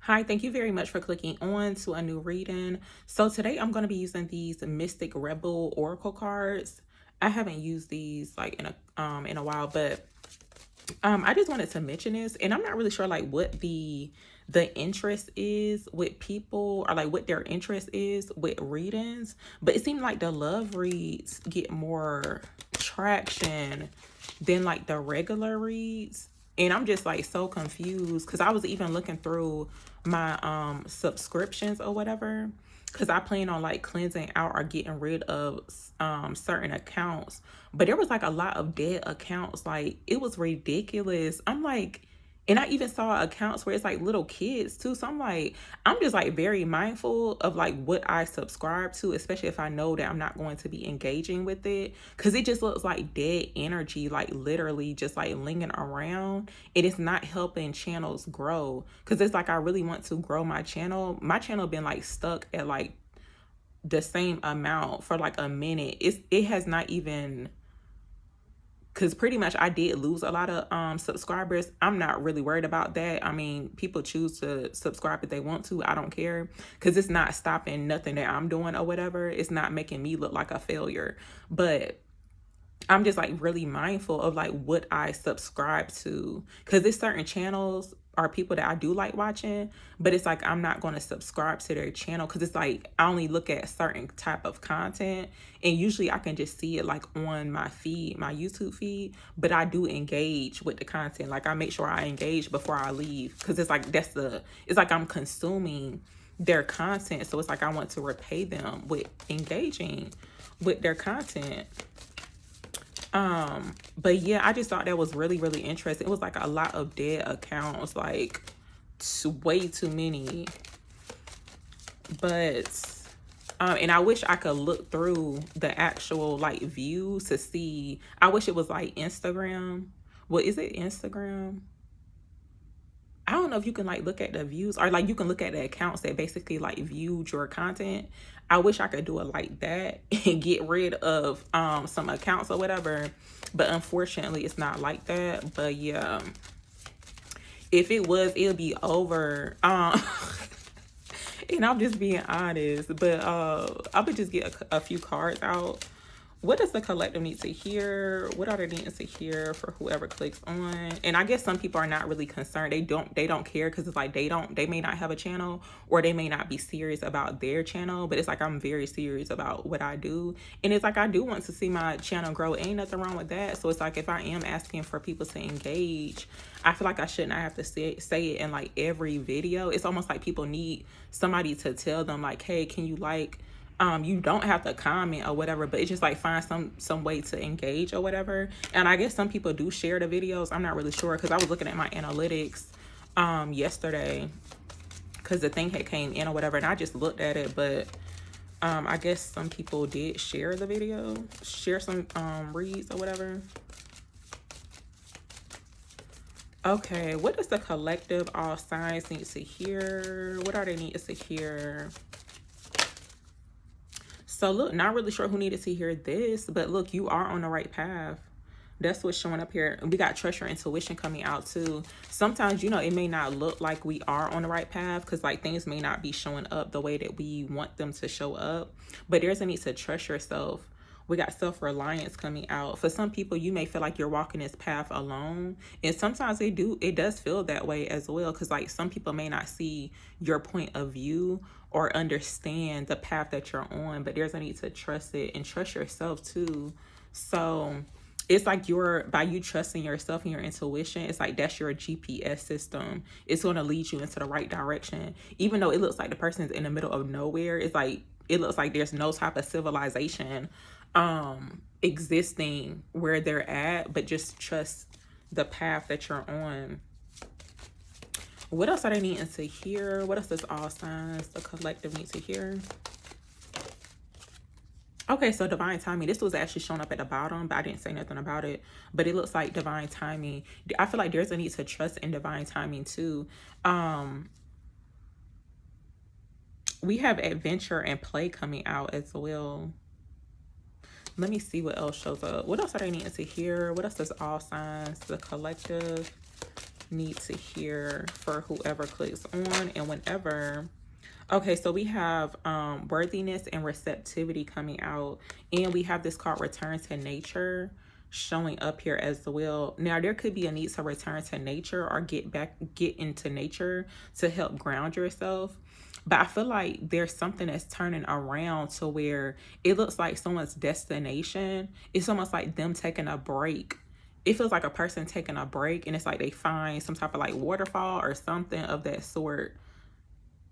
Hi, thank you very much for clicking on to a new reading. So today I'm going to be using these Mystic Rebel Oracle cards. I haven't used these like in a while, but I just wanted to mention this, and I'm not really sure like what the interest is with people, or like what their interest is with readings, but it seemed like the love reads get more traction than like the regular reads. And I'm just like so confused because I was even looking through my subscriptions or whatever, because I plan on like cleansing out or getting rid of certain accounts. But there was like a lot of dead accounts. Like it was ridiculous. I'm like, and I even saw accounts where it's like little kids too. So I'm like, I'm just like very mindful of like what I subscribe to, especially if I know that I'm not going to be engaging with it. Cause it just looks like dead energy, like literally just like lingering around. It is not helping channels grow. Cause it's like I really want to grow my channel. My channel been like stuck at like the same amount for like a minute. It has not even, because pretty much I did lose a lot of subscribers. I'm not really worried about that. I mean, people choose to subscribe if they want to. I don't care, because it's not stopping nothing that I'm doing or whatever. It's not making me look like a failure. But I'm just like really mindful of like what I subscribe to, because there's certain channels or people that I do like watching, but it's like I'm not going to subscribe to their channel because it's like I only look at certain type of content, and usually I can just see it like on my feed, my YouTube feed. But I do engage with the content. Like I make sure I engage before I leave, because it's like it's like I'm consuming their content, so it's like I want to repay them with engaging with their content. But yeah, I just thought that was really, really interesting. It was like a lot of dead accounts, like way too many. But and I wish I could look through the actual like views to see. I wish it was like Instagram. What is it, Instagram? I don't know if you can like look at the views, or like you can look at the accounts that basically like viewed your content. I wish I could do it like that and get rid of some accounts or whatever. But unfortunately it's not like that. But yeah, if it was, it would be over. And I'm just being honest. But I would just get a few cards out. What does the collective need to hear? What are they needing to hear for whoever clicks on? And I guess some people are not really concerned. They don't care, because it's like they may not have a channel, or they may not be serious about their channel. But it's like I'm very serious about what I do. And it's like I do want to see my channel grow. Ain't nothing wrong with that. So it's like if I am asking for people to engage, I feel like I shouldn't have to say it in like every video. It's almost like people need somebody to tell them like, hey, can you like, you don't have to comment or whatever, but it's just like find some way to engage or whatever. And I guess some people do share the videos. I'm not really sure, because I was looking at my analytics yesterday, because the thing had came in or whatever, and I just looked at it. But I guess some people did share the video, share some reads or whatever. Okay, what does the collective all signs need to hear? What are they needing to hear? So look, not really sure who needed to hear this, but look, you are on the right path. That's what's showing up here. We got trust your intuition coming out too. Sometimes, it may not look like we are on the right path, because like things may not be showing up the way that we want them to show up. But there's a need to trust yourself. We got self-reliance coming out. For some people, you may feel like you're walking this path alone. And sometimes it does feel that way as well. Because like some people may not see your point of view or understand the path that you're on. But there's a need to trust it and trust yourself too. So it's like by you trusting yourself and your intuition, it's like that's your GPS system. It's going to lead you into the right direction. Even though it looks like the person's in the middle of nowhere, it's like it looks like there's no type of civilization existing where they're at, but just trust the path that you're on. What else are they needing to hear? What else does all signs the collective need to hear? Okay, so divine timing. This was actually showing up at the bottom, but I didn't say nothing about it. But it looks like divine timing. I feel like there's a need to trust in divine timing too. We have adventure and play coming out as well. Let me see what else shows up. What else are they needing to hear? What else does all signs the collective need to hear for whoever clicks on and whenever. Okay, so we have worthiness and receptivity coming out, and we have this called return to nature showing up here as well. Now there could be a need to return to nature or get into nature to help ground yourself. But I feel like there's something that's turning around to where it looks like someone's destination. It's almost like them taking a break. It feels like a person taking a break, and it's like they find some type of like waterfall or something of that sort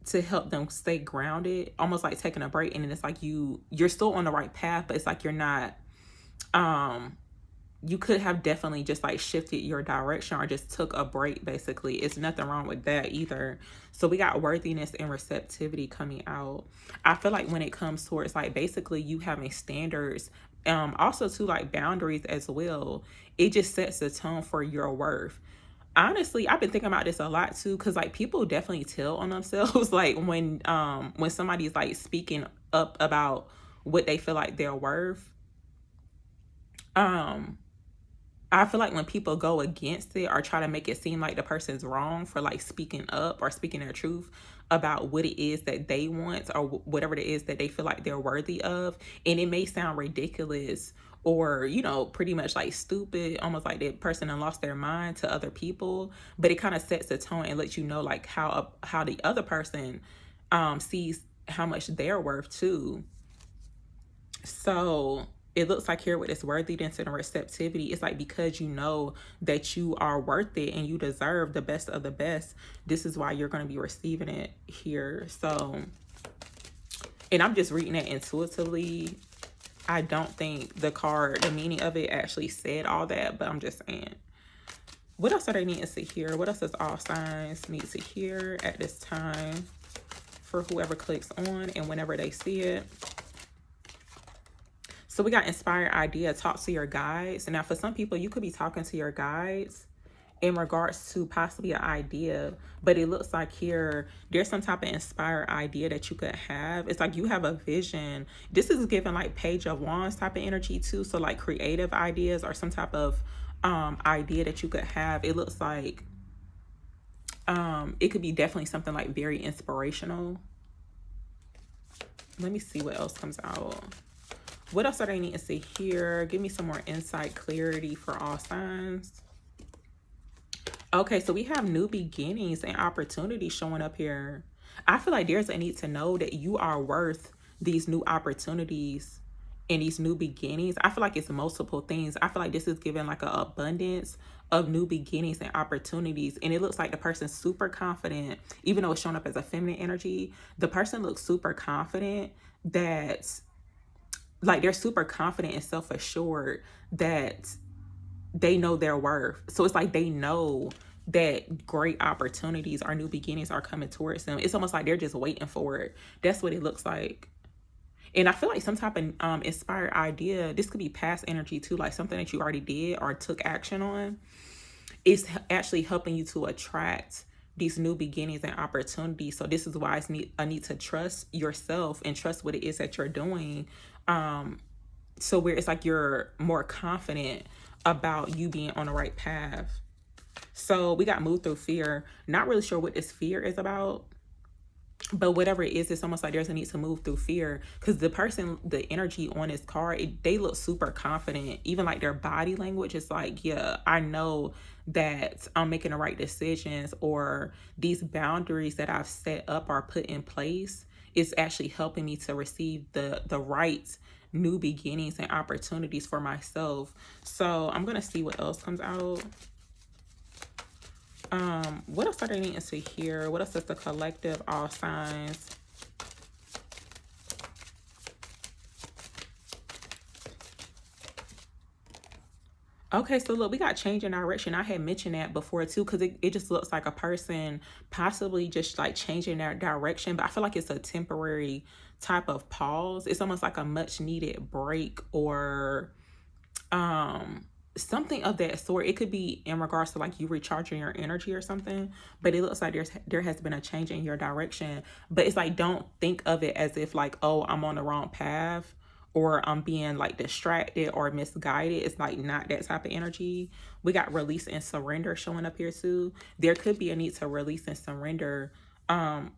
to help them stay grounded, almost like taking a break. And then it's like you're still on the right path, but it's like you're not. You could have definitely just like shifted your direction or just took a break. Basically, it's nothing wrong with that either. So we got worthiness and receptivity coming out. I feel like when it comes towards like basically you having standards, also to like boundaries as well, it just sets the tone for your worth. Honestly, I've been thinking about this a lot too, because like people definitely tell on themselves like when somebody's like speaking up about what they feel like they're worth. I feel like when people go against it or try to make it seem like the person's wrong for like speaking up or speaking their truth about what it is that they want or whatever it is that they feel like they're worthy of, and it may sound ridiculous or pretty much like stupid, almost like that person done lost their mind to other people, but it kind of sets the tone and lets you know like how the other person sees how much they're worth too. So it looks like here with this worthiness and receptivity, it's like because you know that you are worth it and you deserve the best of the best, this is why you're going to be receiving it here. So, and I'm just reading it intuitively. I don't think the meaning of it actually said all that, but I'm just saying. What else are they needing to hear? What else does all signs need to hear at this time for whoever clicks on and whenever they see it? So we got inspired idea, talk to your guides. And now for some people, you could be talking to your guides in regards to possibly an idea, but it looks like here there's some type of inspired idea that you could have. It's like you have a vision. This is giving like Page of Wands type of energy too. So like creative ideas or some type of idea that you could have. It looks like it could be definitely something like very inspirational. Let me see what else comes out. What else are they needing to see here? Give me some more insight, clarity for all signs. Okay, so we have new beginnings and opportunities showing up here. I feel like there's a need to know that you are worth these new opportunities and these new beginnings. I feel like it's multiple things. I feel like this is giving like an abundance of new beginnings and opportunities. And it looks like the person's super confident, even though it's showing up as a feminine energy. The person looks super confident that like they're super confident and self-assured that they know their worth. So it's like they know that great opportunities or new beginnings are coming towards them. It's almost like they're just waiting for it. That's what it looks like. And I feel like some type of inspired idea, this could be past energy too, like something that you already did or took action on. It's actually helping you to attract these new beginnings and opportunities. So this is why it's a need to trust yourself and trust what it is that you're doing. So where it's like you're more confident about you being on the right path. So we got moved through fear. Not really sure what this fear is about, but whatever it is, it's almost like there's a need to move through fear because the person, the energy on this card, they look super confident. Even like their body language is like, yeah, I know that I'm making the right decisions, or these boundaries that I've set up or put in place is actually helping me to receive the right new beginnings and opportunities for myself. So I'm gonna see what else comes out. What else are they needing to hear? What else is the collective, all signs? Okay, so look, we got change in direction. I had mentioned that before too, because it just looks like a person possibly just like changing their direction. But I feel like it's a temporary type of pause. It's almost like a much needed break or something of that sort. It could be in regards to like you recharging your energy or something, but it looks like there has been a change in your direction. But it's like, don't think of it as if like, oh, I'm on the wrong path or I'm being like distracted or misguided. It's like not that type of energy. We got release and surrender showing up here too. There could be a need to release and surrender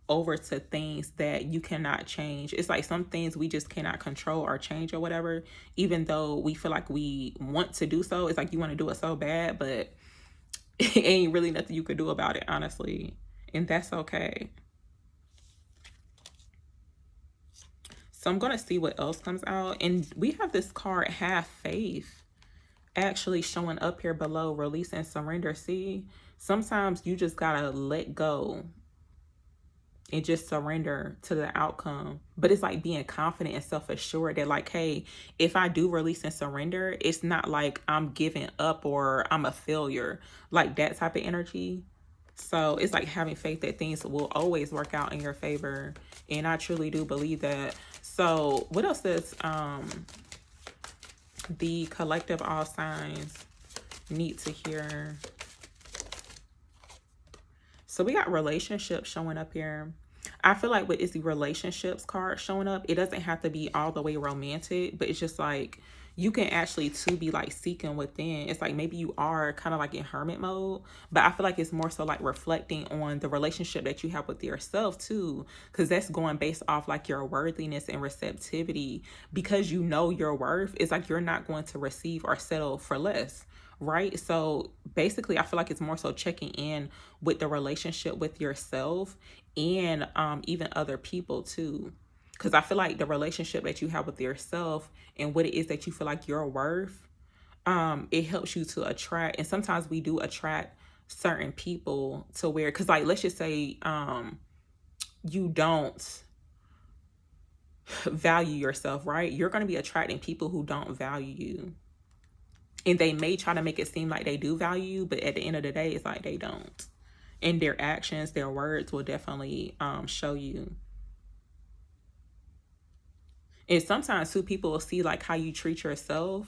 over to things that you cannot change. It's like some things we just cannot control or change or whatever, even though we feel like we want to do so. It's like you want to do it so bad, but it ain't really nothing you could do about it, honestly. And that's okay. So I'm going to see what else comes out. And we have this card, Have Faith, actually showing up here below, release and surrender. See, sometimes you just got to let go and just surrender to the outcome. But it's like being confident and self-assured that like, hey, if I do release and surrender, it's not like I'm giving up or I'm a failure, like that type of energy. So it's like having faith that things will always work out in your favor. And I truly do believe that. So what else does the collective all signs need to hear? So we got relationships showing up here. I feel like with the relationships card showing up, it doesn't have to be all the way romantic, but it's just like you can actually too be like seeking within. It's like maybe you are kind of like in hermit mode, but I feel like it's more so like reflecting on the relationship that you have with yourself too, because that's going based off like your worthiness and receptivity. Because you know your worth, it's like you're not going to receive or settle for less. Right. So basically, I feel like it's more so checking in with the relationship with yourself and even other people too. Because I feel like the relationship that you have with yourself and what it is that you feel like you're worth, it helps you to attract. And sometimes we do attract certain people to where, because like, let's just say you don't value yourself, right? You're going to be attracting people who don't value you. And they may try to make it seem like they do value you, but at the end of the day, it's like they don't. And their actions, their words will definitely show you. And sometimes too, people will see like how you treat yourself,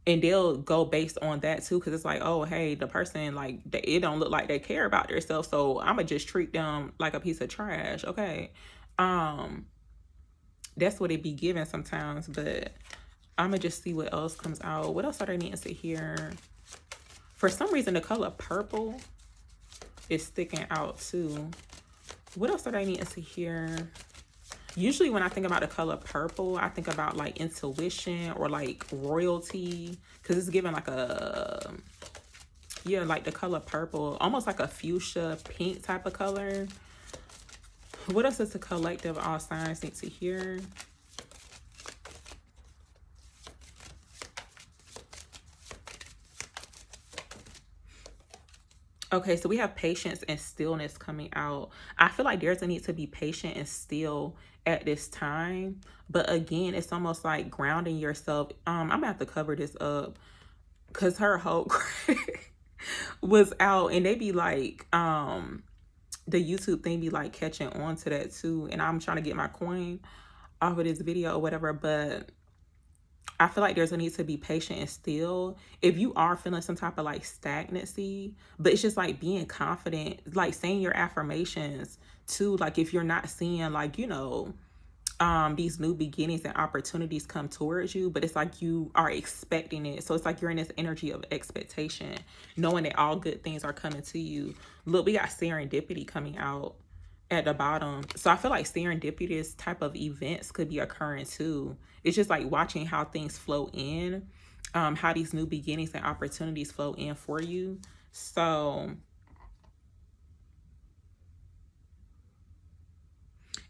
and they'll go based on that too, because it's like, oh, hey, the person, like, it don't look like they care about themselves, so I'm gonna just treat them like a piece of trash. Okay. That's what it be given sometimes, but I'm gonna just see what else comes out. What else are they needing to hear? For some reason, the color purple is sticking out too. What else are they needing to hear? Usually when I think about the color purple, I think about like intuition or like royalty, because it's giving like a, yeah, like the color purple, almost like a fuchsia pink type of color. What else does the collective all signs need to hear? Okay, so we have patience and stillness coming out. I feel like there's a need to be patient and still at this time. But again, it's almost like grounding yourself. I'm gonna have to cover this up because her whole was out, and they be like, the YouTube thing be like catching on to that too. And I'm trying to get my coin off of this video or whatever, but I feel like there's a need to be patient and still. If you are feeling some type of like stagnancy, but it's just like being confident, like saying your affirmations too. Like if you're not seeing like, you know, these new beginnings and opportunities come towards you, but it's like you are expecting it. So it's like you're in this energy of expectation, knowing that all good things are coming to you. Look, we got serendipity coming out at the bottom. So I feel like serendipitous type of events could be occurring too. It's just like watching how things flow in, how these new beginnings and opportunities flow in for you. So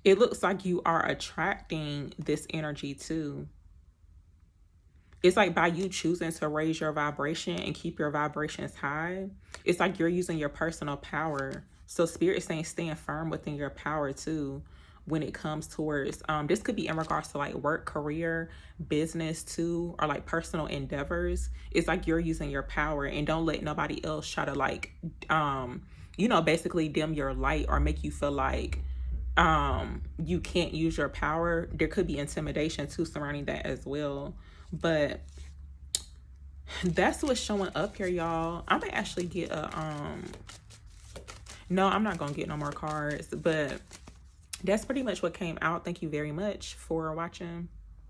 it looks like you are attracting this energy too. It's like by you choosing to raise your vibration and keep your vibrations high, it's like you're using your personal power. So Spirit is saying stand firm within your power too when it comes towards, this could be in regards to like work, career, business too, or like personal endeavors. It's like you're using your power, and don't let nobody else try to like, you know, basically dim your light or make you feel like you can't use your power. There could be intimidation too surrounding that as well. But that's what's showing up here, y'all. I might actually get a no, I'm not gonna get no more cards, but that's pretty much what came out. Thank you very much for watching.